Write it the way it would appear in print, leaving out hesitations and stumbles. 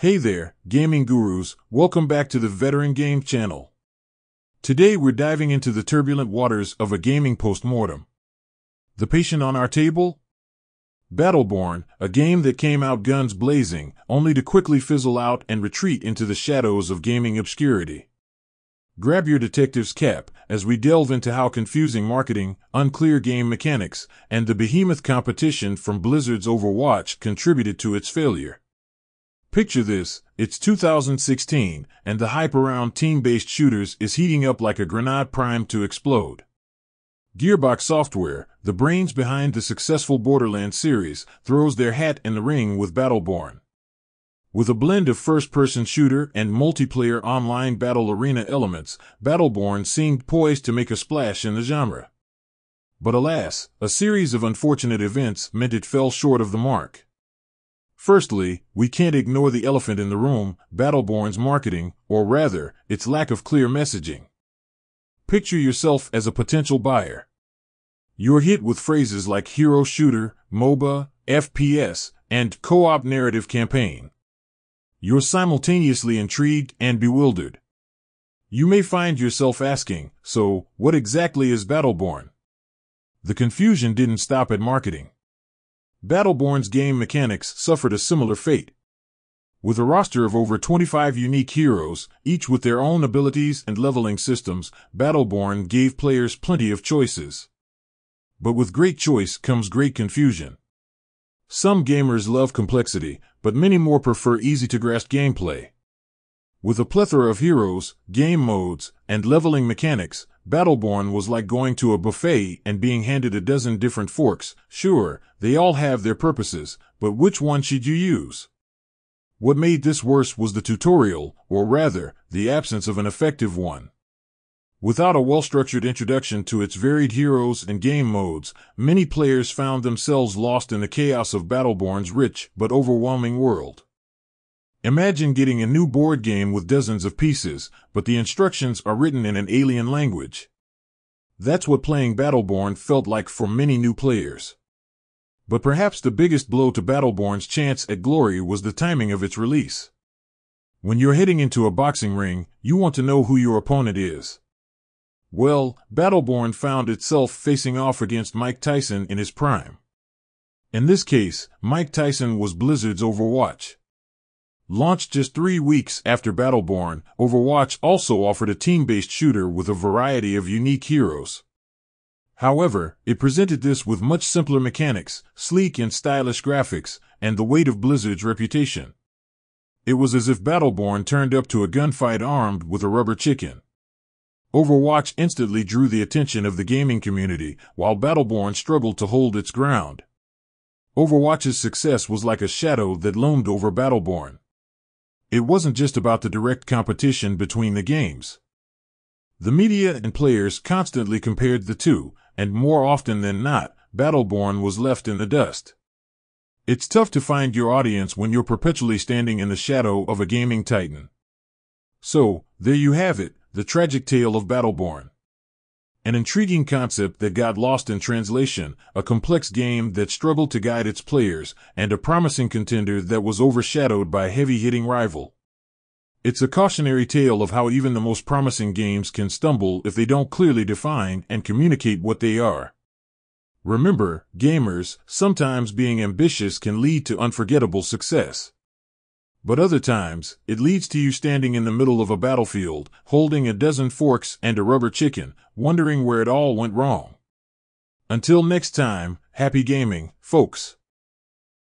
Hey there, gaming gurus, welcome back to the Veteran Game channel. Today we're diving into the turbulent waters of a gaming postmortem. The patient on our table? Battleborn, a game that came out guns blazing, only to quickly fizzle out and retreat into the shadows of gaming obscurity. Grab your detective's cap as we delve into how confusing marketing, unclear game mechanics, and the behemoth competition from Blizzard's Overwatch contributed to its failure. Picture this, it's 2016, and the hype around team-based shooters is heating up like a grenade primed to explode. Gearbox Software, the brains behind the successful Borderlands series, throws their hat in the ring with Battleborn. With a blend of first-person shooter and multiplayer online battle arena elements, Battleborn seemed poised to make a splash in the genre. But alas, a series of unfortunate events meant it fell short of the mark. Firstly, we can't ignore the elephant in the room, Battleborn's marketing, or rather, its lack of clear messaging. Picture yourself as a potential buyer. You're hit with phrases like hero shooter, MOBA, FPS, and co-op narrative campaign. You're simultaneously intrigued and bewildered. You may find yourself asking, so, what exactly is Battleborn? The confusion didn't stop at marketing. Battleborn's game mechanics suffered a similar fate. With a roster of over 25 unique heroes, each with their own abilities and leveling systems, Battleborn gave players plenty of choices. But with great choice comes great confusion. Some gamers love complexity, but many more prefer easy-to-grasp gameplay. With a plethora of heroes, game modes, and leveling mechanics, Battleborn was like going to a buffet and being handed a dozen different forks. Sure, they all have their purposes, but which one should you use? What made this worse was the tutorial, or rather, the absence of an effective one. Without a well-structured introduction to its varied heroes and game modes, many players found themselves lost in the chaos of Battleborn's rich but overwhelming world. Imagine getting a new board game with dozens of pieces, but the instructions are written in an alien language. That's what playing Battleborn felt like for many new players. But perhaps the biggest blow to Battleborn's chance at glory was the timing of its release. When you're heading into a boxing ring, you want to know who your opponent is. Well, Battleborn found itself facing off against Mike Tyson in his prime. In this case, Mike Tyson was Blizzard's Overwatch. Launched just 3 weeks after Battleborn, Overwatch also offered a team-based shooter with a variety of unique heroes. However, it presented this with much simpler mechanics, sleek and stylish graphics, and the weight of Blizzard's reputation. It was as if Battleborn turned up to a gunfight armed with a rubber chicken. Overwatch instantly drew the attention of the gaming community, while Battleborn struggled to hold its ground. Overwatch's success was like a shadow that loomed over Battleborn. It wasn't just about the direct competition between the games. The media and players constantly compared the two, and more often than not, Battleborn was left in the dust. It's tough to find your audience when you're perpetually standing in the shadow of a gaming titan. So, there you have it, the tragic tale of Battleborn. An intriguing concept that got lost in translation, a complex game that struggled to guide its players, and a promising contender that was overshadowed by a heavy-hitting rival. It's a cautionary tale of how even the most promising games can stumble if they don't clearly define and communicate what they are. Remember, gamers, sometimes being ambitious can lead to unforgettable success. But other times, it leads to you standing in the middle of a battlefield, holding a dozen forks and a rubber chicken, wondering where it all went wrong. Until next time, happy gaming, folks.